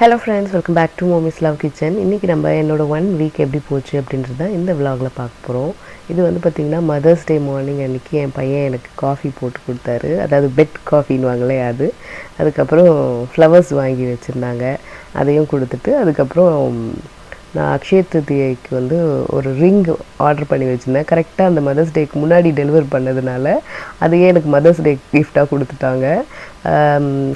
Hello friends, welcome back to Mommy's Love Kitchen. இன்றைக்கி நம்ம என்னோடய 1 வீக் எப்படி போச்சு அப்படின்றத இந்த விலாகில் பார்க்க போகிறோம். இது வந்து பார்த்திங்கன்னா மதர்ஸ் டே மார்னிங் அன்றைக்கி என் பையன் எனக்கு காஃபி போட்டு கொடுத்தாரு. அதாவது பெட் காஃபின்னு வாங்களே அது. அதுக்கப்புறம் ஃப்ளவர்ஸ் வாங்கி வச்சுருந்தாங்க, அதையும் கொடுத்துட்டு அதுக்கப்புறம் நான் அக்ஷய திருதியைக்கு வந்து ஒரு ரிங் ஆர்டர் பண்ணி வச்சுருந்தேன். கரெக்டாக அந்த மதர்ஸ் டேக்கு முன்னாடி டெலிவர் பண்ணதுனால அதையே எனக்கு மதர்ஸ் டே கிஃப்டாக கொடுத்துட்டாங்க.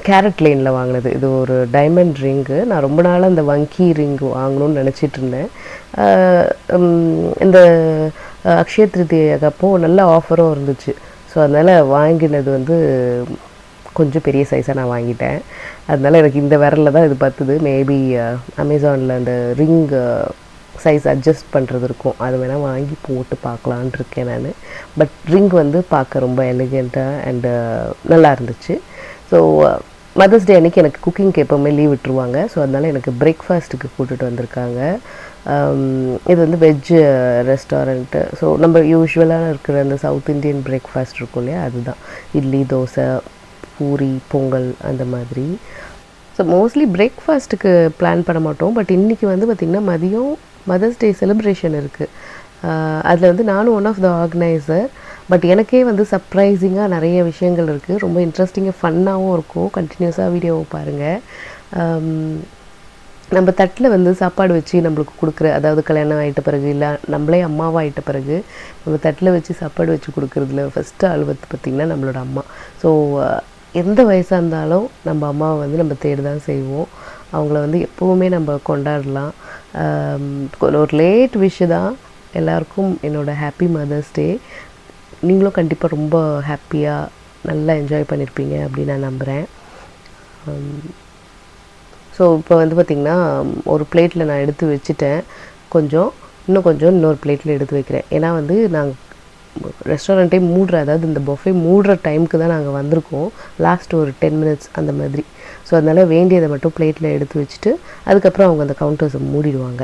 கேரட் லைனில் வாங்கினது. இது ஒரு டைமண்ட் ரிங்கு. நான் ரொம்ப நாளாக அந்த வங்கி ரிங் வாங்கணும்னு நினச்சிட்டு இருந்தேன். இந்த அக்ஷய திருதியைக்கு நல்ல ஆஃபரும் இருந்துச்சு. ஸோ அதனால் வாங்கினது வந்து கொஞ்சம் பெரிய சைஸாக நான் வாங்கிட்டேன். அதனால் எனக்கு இந்த விரலில் தான் இது பார்த்துது. மேபி அமேசானில் அந்த ரிங் சைஸ் அட்ஜஸ்ட் பண்ணுறது இருக்கும், அது வேணால் வாங்கி போட்டு பார்க்கலான் இருக்கேன் நான். பட் ரிங் வந்து பார்க்க ரொம்ப எலிகெண்ட்டாக அண்டு நல்லா இருந்துச்சு. ஸோ மதர்ஸ் டே அன்றைக்கி எனக்கு குக்கிங்க்கு எப்போவுமே லீவ் விட்டுருவாங்க. ஸோ அதனால் எனக்கு பிரேக்ஃபாஸ்ட்டுக்கு கூட்டிகிட்டு வந்திருக்காங்க. இது வந்து வெஜ் ரெஸ்டாரண்ட்டு. ஸோ நம்ம யூஸ்வலாக இருக்கிற அந்த சவுத் இண்டியன் பிரேக்ஃபாஸ்ட் இருக்கும் இல்லையா, அதுதான். இட்லி, தோசை, பூரி, பொங்கல் அந்த மாதிரி. ஸோ மோஸ்ட்லி பிரேக்ஃபாஸ்ட்டுக்கு பிளான் பண்ண மாட்டோம். பட் இன்றைக்கி வந்து பார்த்திங்கன்னா மதியம் மதர்ஸ் டே செலிப்ரேஷன் இருக்குது. அதில் வந்து நானும் one of the organiser. But எனக்கே வந்து சர்ப்ரைசிங்காக நிறைய விஷயங்கள் இருக்குது. ரொம்ப இன்ட்ரெஸ்டிங்காக ஃபன்னாகவும் இருக்கும். கண்டினியூஸாக வீடியோவை பாருங்கள். நம்ம தட்டில் வந்து சாப்பாடு வச்சு நம்மளுக்கு கொடுக்குற, அதாவது கல்யாணம் ஆகிட்ட பிறகு இல்லை நம்மளே அம்மாவாக ஆகிட்ட பிறகு நம்ம தட்டில் வச்சு சாப்பாடு வச்சு கொடுக்குறதுல ஃபஸ்ட்டு ஆள் வந்து பார்த்திங்கன்னா நம்மளோட அம்மா. ஸோ எந்த வயசாக இருந்தாலும் நம்ம அம்மாவை வந்து நம்ம தேடி தான் செய்வோம். அவங்கள வந்து எப்போவுமே நம்ம கொண்டாடலாம். ஒரு லேட் விஷ் தான். எல்லாருக்கும் என்னோடய ஹாப்பி மதர்ஸ் டே. நீங்களும் கண்டிப்பாக ரொம்ப ஹாப்பியாக நல்லா என்ஜாய் பண்ணியிருப்பீங்க அப்படின்னு நான் நம்புகிறேன். ஸோ இப்போ வந்து பார்த்திங்கன்னா ஒரு பிளேட்டில் நான் எடுத்து வச்சுட்டேன். இன்னும் கொஞ்சம் இன்னொரு பிளேட்டில் எடுத்து வைக்கிறேன். ஏன்னா வந்து நாங்கள் ரெஸ்டாரண்ட்டே அதாவது இந்த பஃபே மூடுற டைமுக்கு தான் நாங்கள் வந்திருக்கோம். லாஸ்ட் ஒரு 10 minutes அந்த மாதிரி. ஸோ அதனால் வேண்டியதை மட்டும் பிளேட்டில் எடுத்து வச்சுட்டு அதுக்கப்புறம் அவங்க அந்த கவுண்டர்ஸை மூடிடுவாங்க.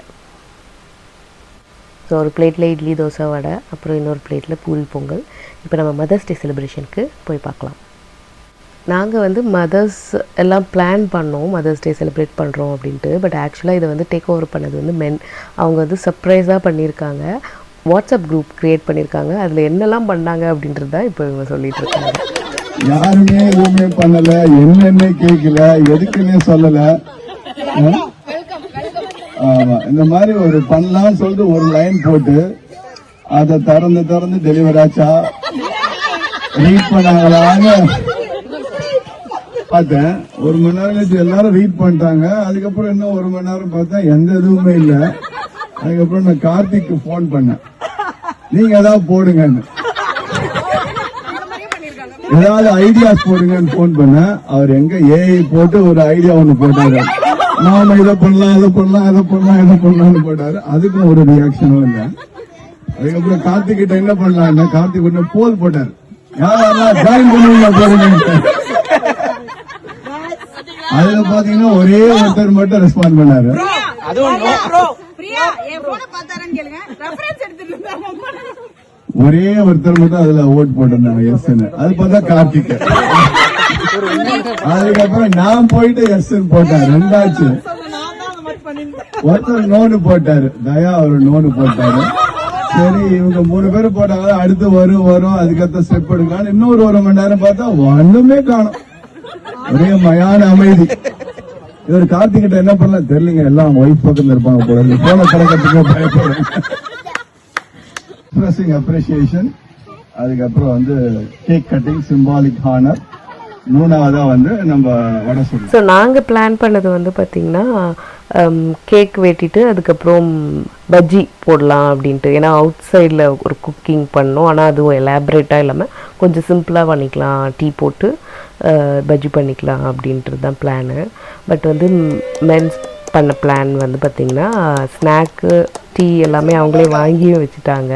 ஸோ ஒரு பிளேட்டில் இட்லி, தோசை, வடை, அப்புறம் இன்னொரு பிளேட்டில் பூரி, பொங்கல். இப்போ நம்ம மதர்ஸ் டே செலிப்ரேஷனுக்கு போய் பார்க்கலாம். நாங்கள் வந்து மதர்ஸ் எல்லாம் பிளான் பண்ணோம், மதர்ஸ் டே செலிப்ரேட் பண்ணுறோம் அப்படின்ட்டு. பட் ஆக்சுவலாக இதை வந்து டேக் ஓவர் பண்ணது வந்து மென். அவங்க வந்து சர்ப்ரைஸாக பண்ணியிருக்காங்க. வாட்ஸ்அப் குரூப் க்ரியேட் பண்ணியிருக்காங்க. அதில் என்னெல்லாம் பண்ணாங்க அப்படின்றது தான் இப்போ இவங்க சொல்லிட்டு இருக்காங்க. யாருமே எதுவுமே பண்ணல, என்னன்னே கேட்கல, எதுக்குன்னே சொல்லல. ஆமா, இந்த மாதிரி ஒரு பண்ணலாம் சொல்லிட்டு ஒரு லைன் போட்டு அதை திறந்து டெலிவரி ஆச்சா, ரீட் பண்ணாங்களான்னு பார்த்தேன். 1 மணி நேரம் கழிச்சு எல்லாரும் ரீட் பண்ணிட்டாங்க. அதுக்கப்புறம் இன்னும் 1 மணி நேரம் பார்த்தா எந்த எதுவுமே இல்லை. அதுக்கப்புறம் நான் கார்த்திக்கு போன் பண்ணேன், நீங்க ஏதாவது போடுங்கன்னு, ஏதாவது ஐடியாஸ் போடுங்கன்னு போன் பண்ண. அவர் எங்க ஏஐ போட்டு ஒரு ஐடியா ஒண்ணு போட்டாரு. நாம இதை பண்ணலாம்னு போட்டாரு. அதுக்கும் ஒரு ரியாக்ஷனும் இல்லை. அதுக்கப்புறம் கார்த்திக் கிட்ட என்ன பண்ணலாம், கார்த்திக் கிட்ட போல் போட்டாரு, யாரெல்லாம் ஜாயின் பண்ணுவீங்க போடுங்க. அதுல பாத்தீங்கன்னா ஒரே ஒருத்தர் மட்டும் ரெஸ்பாண்ட் பண்ணாரு. ஒரே ஒருத்தர் மட்டும் அதுல ஓட் போட்டிருந்தாங்க எஸ். அது பார்த்தா கார்த்திக். அதுக்கப்புறம் நான் போயிட்டு எஸ் போட்டேன். 2ஆச்சு. ஒருத்தர் நோனு போட்டாரு, தயா ஒரு நோனு போட்டாரு. சரி, இவங்க 3 பேர் போட்டாங்க. அடுத்து வரும் அதுக்கத்த ஸ்டெப் எடுக்கலாம். இன்னொரு 1 மணி நேரம் பார்த்தா ஒண்ணுமே காணும். ஒரே மயான அமைதி. இவர் கார்த்திக் கிட்ட என்ன பண்ணல தெரியலங்க, எல்லாம் ஒய்ஃப் பக்கத்துல இருப்பாங்க போல, போன பழக்கத்துக்கு பயப்படுறேன். Expressing appreciation. அதுக்கப்புறம் வந்து கேக் கட்டிங், சிம்பாலிக் ஹானர். 3ஆவதா வந்து நம்ம வடை சுடுறோம். ஸோ நாங்கள் பிளான் பண்ணது வந்து பார்த்திங்கன்னா கேக் வெட்டிட்டு அதுக்கப்புறம் பஜ்ஜி போடலாம் அப்படின்ட்டு. ஏன்னா அவுட் சைடில் ஒரு குக்கிங் பண்ணோம், ஆனால் அதுவும் எலாபரேட்டாக இல்லாமல் கொஞ்சம் சிம்பிளாக பண்ணிக்கலாம், டீ போட்டு பஜ்ஜி பண்ணிக்கலாம் அப்படின்றது தான் பிளானு. பட் வந்து மென்ஸ் பண்ண பிளான் வந்து பார்த்திங்கன்னா ஸ்நாக்கு, டீ எல்லாமே அவங்களே வாங்கியும் வச்சுட்டாங்க.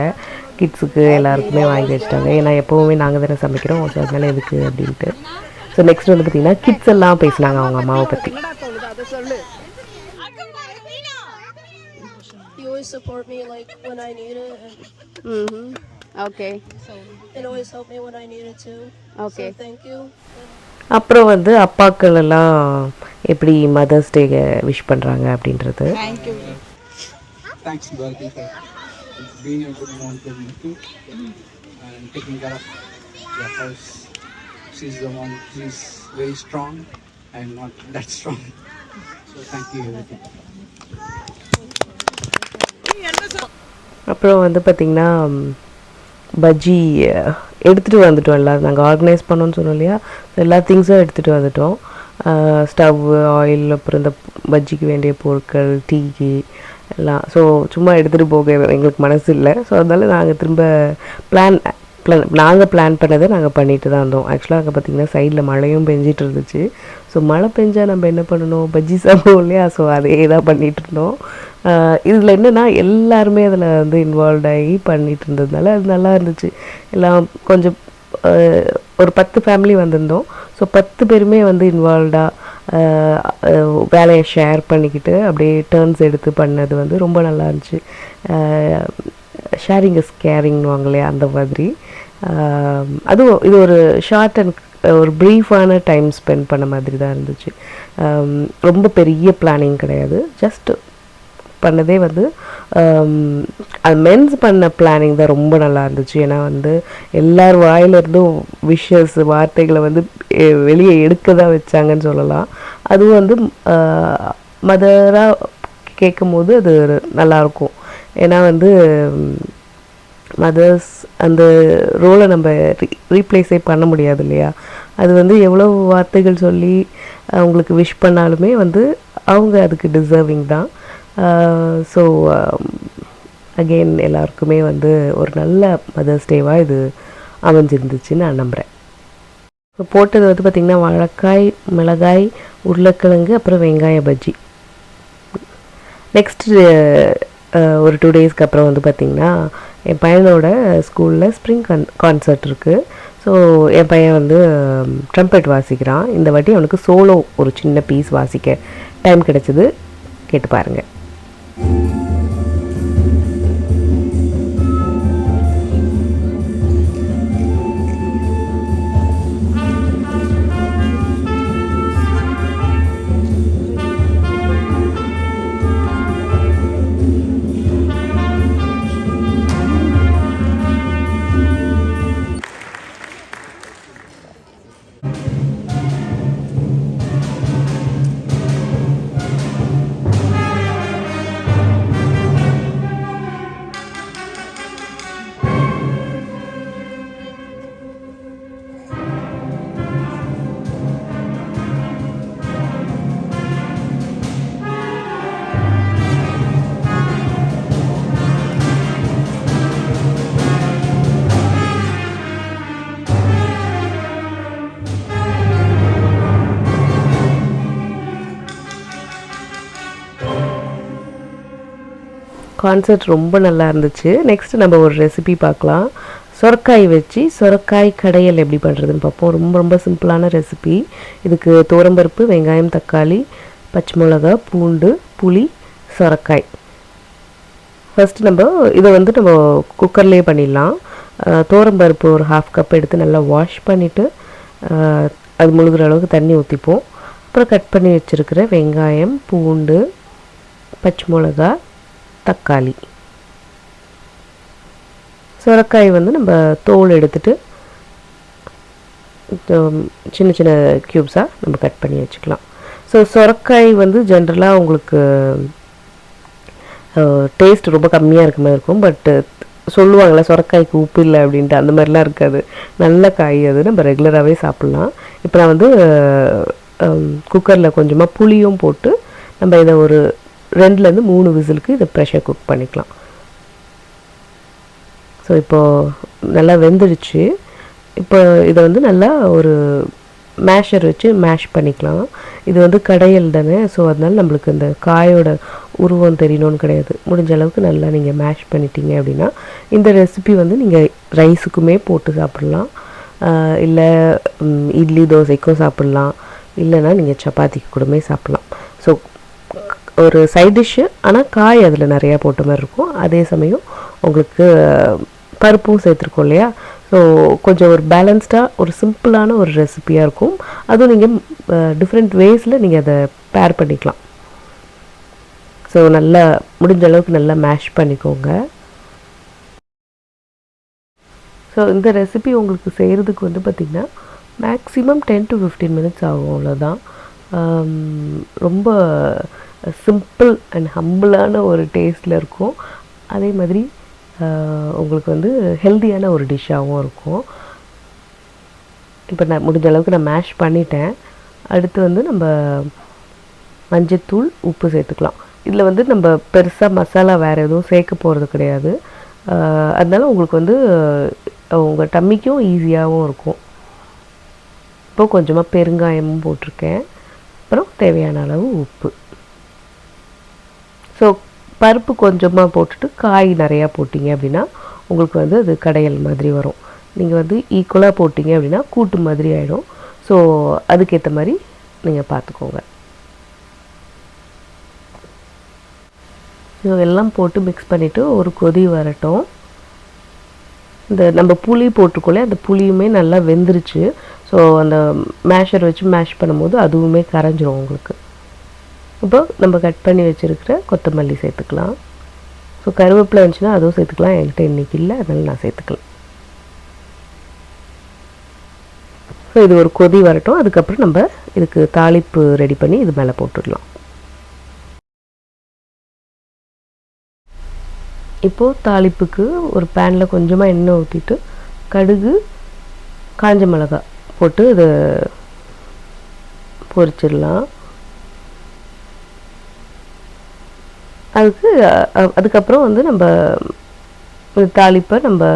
கிட்ஸுக்கு எல்லாருக்குமே வாங்கி வச்சுட்டாங்க. ஏன்னா எப்போவுமே நாங்கள் தானே சமைக்கிறோம், ஸோ அதனால எதுக்கு அப்படின்ட்டு. ஸோ நெக்ஸ்ட் வந்து பார்த்திங்கன்னா கிட்ஸ் எல்லாம் பேசினாங்க அவங்க அம்மாவை பற்றி. Support me like when I need it. Okay. So it always helped me when I needed to. Okay. So thank you. அப்புறம் வந்து அப்பாக்கள் எல்லாம் எப்படி மதர்ஸ் டே விஷ் பண்ணுறாங்க அப்படின்றது. Thanks, Bharati, for being a good mom to me and taking care of your house. She's the one, she's very strong. I am not that strong. So thank you, everything. அப்புறம் வந்து பார்த்திங்கன்னா பஜ்ஜி எடுத்துகிட்டு வந்துட்டோம். எல்லோரும் நாங்கள் organise பண்ணோன்னு சொன்னோம் இல்லையா, எல்லா திங்ஸும் எடுத்துகிட்டு வந்துட்டோம். ஸ்டவ், ஆயில், அப்புறம் இந்த பஜ்ஜிக்கு வேண்டிய பொருட்கள், டீ எல்லாம். ஸோ சும்மா எடுத்துகிட்டு போக எங்களுக்கு மனசு இல்லை. ஸோ அதனால் நாங்கள் திரும்ப நாங்கள் பிளான் பண்ணதை நாங்கள் பண்ணிட்டு தான் இருந்தோம். ஆக்சுவலாக அங்கே பார்த்திங்கன்னா சைடில் மழையும் பெஞ்சிட்டு இருந்துச்சு. ஸோ மழை பெஞ்சால் நம்ம என்ன பண்ணணும், பஜ்ஜி சாப்பிடுவோம் இல்லையா. ஸோ அதே தான் பண்ணிகிட்டு இருந்தோம். இதில் என்னென்னா எல்லாருமே அதில் வந்து இன்வால்வ் ஆகி பண்ணிகிட்டு இருந்ததுனால அது நல்லா இருந்துச்சு. எல்லாம் கொஞ்சம் ஒரு 10 ஃபேமிலி வந்திருந்தோம். ஸோ 10 பேருமே வந்து இன்வால்வ்டாக வேலையை ஷேர் பண்ணிக்கிட்டு அப்படியே டேர்ன்ஸ் எடுத்து பண்ணது வந்து ரொம்ப நல்லா இருந்துச்சு. ஷேரிங் இஸ் கேரிங்னுவாங்க இல்லையா, அந்த மாதிரி. அதுவும் இது ஒரு ஷார்ட் அண்ட் ஒரு ப்ரீஃபான டைம் ஸ்பெண்ட் பண்ண மாதிரி தான் இருந்துச்சு. ரொம்ப பெரிய பிளானிங் கிடையாது. ஜஸ்ட் பண்ணதே வந்து அது மென்ஸ் பண்ண பிளானிங் தான் ரொம்ப நல்லா இருந்துச்சு. ஏன்னா வந்து எல்லார் வாயிலிருந்தும் விஷஸ் வார்த்தைகளை வந்து வெளியே எடுக்க தான் வச்சாங்கன்னு சொல்லலாம். அதுவும் வந்து மதராக கேட்கும் போது அது நல்லாயிருக்கும். ஏன்னா வந்து மதர்ஸ் அந்த ரோலை நம்ம ரீப்ளேஸே பண்ண முடியாது இல்லையா. அது வந்து எவ்வளோ வார்த்தைகள் சொல்லி அவங்களுக்கு விஷ் பண்ணாலுமே வந்து அவங்க அதுக்கு டிசர்விங் தான். ஸோ அகெயின் எல்லாருக்குமே வந்து ஒரு நல்ல மதர்ஸ் டேவாக இது அமைஞ்சிருந்துச்சுன்னு நான் நம்புகிறேன். ஸோ போட்டது வந்து பார்த்திங்கன்னா வாழைக்காய், மிளகாய், உருளைக்கிழங்கு, அப்புறம் வெங்காய பஜ்ஜி. நெக்ஸ்ட்டு ஒரு 2 டேஸ்க்கு அப்புறம் வந்து பார்த்திங்கன்னா என் பையனோட ஸ்கூலில் ஸ்ப்ரிங் கான்சர்ட் இருக்குது. ஸோ என் பையன் வந்து ட்ரம்பெட் வாசிக்கிறான். இந்த வாட்டி அவனுக்கு சோலோ ஒரு சின்ன பீஸ் வாசிக்க டைம் கிடச்சிது. கேட்டு பாருங்கள். கான்சர்ட் ரொம்ப நல்லா இருந்துச்சு. நெக்ஸ்ட்டு நம்ம ஒரு ரெசிபி பார்க்கலாம். சொரக்காய் வச்சு சொரக்காய் கடையல் எப்படி பண்ணுறதுன்னு பார்ப்போம். ரொம்ப ரொம்ப சிம்பிளான ரெசிபி. இதுக்கு துவரம்பருப்பு, வெங்காயம், தக்காளி, பச்சை மிளகா, பூண்டு, புளி, சொரக்காய். ஃபஸ்ட்டு நம்ம இதை வந்து நம்ம குக்கர்லேயே பண்ணிடலாம். துவரம்பருப்பு ஒரு 1/2 கப் எடுத்து நல்லா வாஷ் பண்ணிவிட்டு அது முழுகிற அளவுக்கு தண்ணி ஊற்றிப்போம். அப்புறம் கட் பண்ணி வச்சுருக்கிற வெங்காயம், பூண்டு, பச்சை மிளகா, தக்காளி, சுரக்காய் வந்து நம்ம தோல் எடுத்துட்டு சின்ன சின்ன க்யூப்ஸாக நம்ம கட் பண்ணி வச்சுக்கலாம். ஸோ சுரக்காய் வந்து ஜென்ரலாக உங்களுக்கு டேஸ்ட் ரொம்ப கம்மியாக இருக்க மாதிரி இருக்கும். பட் சொல்லுவாங்களே சுரக்காய்க்கு உப்பு இல்லை அப்படின்ட்டு, அந்த மாதிரிலாம் இருக்காது. நல்ல காய், அது நம்ம ரெகுலராகவே சாப்பிட்லாம். இப்போ நான் வந்து குக்கரில் கொஞ்சமாக புளியும் போட்டு நம்ம இதை ஒரு 2லேருந்து 3 விசிலுக்கு இதை ப்ரெஷர் குக் பண்ணிக்கலாம். ஸோ இப்போது நல்லா வெந்துடுச்சு. இப்போ இதை வந்து நல்லா ஒரு மேஷர் வச்சு மேஷ் பண்ணிக்கலாம். இது வந்து கடையல் தானே, ஸோ அதனால் நம்மளுக்கு இந்த காயோட உருவம் தெரியணும்னு கிடையாது. முடிஞ்ச அளவுக்கு நல்லா நீங்கள் மேஷ் பண்ணிட்டீங்க அப்படின்னா இந்த ரெசிபி வந்து நீங்கள் ரைஸுக்குமே போட்டு சாப்பிட்லாம், இல்லை இட்லி தோசைக்கும் சாப்பிட்லாம், இல்லைன்னா நீங்கள் சப்பாத்திக்கு கூடமே சாப்பிட்லாம். ஸோ ஒரு சைட் டிஷ்ஷு, ஆனால் காய் அதில் நிறையா போட்ட மாதிரி இருக்கும். அதே சமயம் உங்களுக்கு பருப்பும் சேர்த்துருக்கோம் இல்லையா, ஸோ கொஞ்சம் ஒரு பேலன்ஸ்டாக ஒரு சிம்பிளான ஒரு ரெசிபியாக இருக்கும். அதுவும் நீங்கள் டிஃப்ரெண்ட் வேஸில் நீங்கள் அதை பேர் பண்ணிக்கலாம். ஸோ நல்லா முடிஞ்ச அளவுக்கு நல்லா மேஷ் பண்ணிக்கோங்க. ஸோ இந்த ரெசிபி உங்களுக்கு செய்கிறதுக்கு வந்து பார்த்திங்கன்னா மேக்ஸிமம் 10 to 15 minutes ஆகும், அவ்வளோதான். ரொம்ப சிம்பிள் அண்ட் ஹம்பிளான ஒரு டேஸ்ட்டில் இருக்கும். அதே மாதிரி உங்களுக்கு வந்து ஹெல்த்தியான ஒரு டிஷ்ஷாகவும் இருக்கும். இப்போ நான் முடிஞ்ச அளவுக்கு நான் மேஷ் பண்ணிட்டேன். அடுத்து வந்து நம்ம மஞ்சத்தூள், உப்பு சேர்த்துக்கலாம். இதில் வந்து நம்ம பெருசாக மசாலா வேறு எதுவும் சேர்க்க போகிறது கிடையாது. அதனால உங்களுக்கு வந்து உங்கள் டம்மிக்கும் ஈஸியாகவும் இருக்கும். இப்போ கொஞ்சமாக பெருங்காயமும் போட்டிருக்கேன். அப்புறம் தேவையான அளவு உப்பு. ஸோ பருப்பு கொஞ்சமாக போட்டுட்டு காய் நிறையா போட்டிங்க அப்படின்னா உங்களுக்கு வந்து அது கடையல் மாதிரி வரும். நீங்கள் வந்து ஈக்குவலாக போட்டிங்க அப்படின்னா கூட்டு மாதிரி ஆகிடும். ஸோ அதுக்கேற்ற மாதிரி நீங்கள் பார்த்துக்கோங்க. ஸோ எல்லாம் போட்டு மிக்ஸ் பண்ணிவிட்டு ஒரு கொதி வரட்டும். இந்த நம்ம புளி போட்டுக்கொள்ளே அந்த புளியுமே நல்லா வெந்துருச்சு. ஸோ அந்த மேஷர் வச்சு மேஷ் பண்ணும்போது அதுவுமே கரைஞ்சிரும் உங்களுக்கு. இப்போ நம்ம கட் பண்ணி வச்சுருக்கிற கொத்தமல்லி சேர்த்துக்கலாம். ஸோ கருவேப்பிலை இருந்துச்சுன்னா அதுவும் சேர்த்துக்கலாம். என்கிட்ட இன்றைக்கி இல்லை, அதனால் நான் சேர்த்துக்கலாம். ஸோ இது ஒரு கொதி வரட்டும். அதுக்கப்புறம் நம்ம இதுக்கு தாளிப்பு ரெடி பண்ணி இது மேலே போட்டுடலாம். இப்போது தாளிப்புக்கு ஒரு பேனில் கொஞ்சமாக எண்ணெய் ஊற்றிட்டு கடுகு, காஞ்ச மிளகாய் போட்டு இதை பொரிச்சிடலாம். அதுக்கப்புறம் வந்து நம்ம தாளிப்பை நம்ம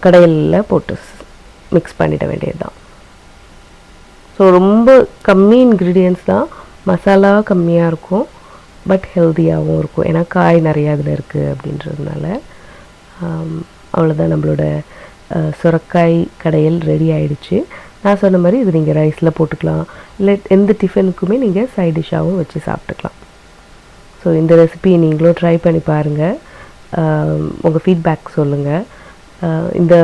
கடையில் போட்டு மிக்ஸ் பண்ணிட வேண்டியது தான். ஸோ ரொம்ப கம்மி இன்க்ரீடியன்ட்ஸ் தான், மசாலா கம்மியாக இருக்கும், பட் ஹெல்த்தியாகவும் இருக்கும். ஏன்னா காய் நிறையா அதில் இருக்குது அப்படின்றதுனால. அவ்வளோதான், நம்மளோட சுரக்காய் கடையல் ரெடி ஆகிடுச்சு. நான் சொன்ன மாதிரி இது நீங்கள் ரைஸில் போட்டுக்கலாம், இல்லை எந்த டிஃபனுக்குமே நீங்கள் சைட் டிஷ்ஷாகவும் வச்சு சாப்பிட்டுக்கலாம். ஸோ இந்த ரெசிபி நீங்களும் ட்ரை பண்ணி பாருங்கள். உங்கள் ஃபீட்பேக் சொல்லுங்கள். இந்த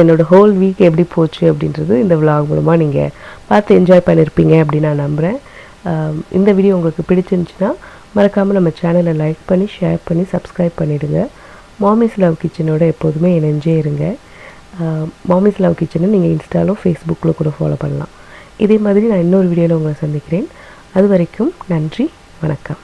என்னோடய ஹோல் வீக் எப்படி போச்சு அப்படின்றது இந்த விலாக் மூலமாக நீங்கள் பார்த்து என்ஜாய் பண்ணியிருப்பீங்க அப்படின்னு நான் நம்புகிறேன். இந்த வீடியோ உங்களுக்கு பிடிச்சிருந்துச்சுன்னா மறக்காமல் நம்ம சேனலை லைக் பண்ணி, ஷேர் பண்ணி, சப்ஸ்கிரைப் பண்ணிவிடுங்க. மாமிஸ் லவ் கிச்சனோட எப்போதுமே இணைஞ்சே இருங்க. மாமிஸ் லவ் கிச்சனை நீங்கள் இன்ஸ்டாலும் ஃபேஸ்புக்கில் கூட ஃபாலோ பண்ணலாம். இதே மாதிரி நான் இன்னொரு வீடியோவில் உங்களை சந்திக்கிறேன். அது வரைக்கும் நன்றி, வணக்கம்.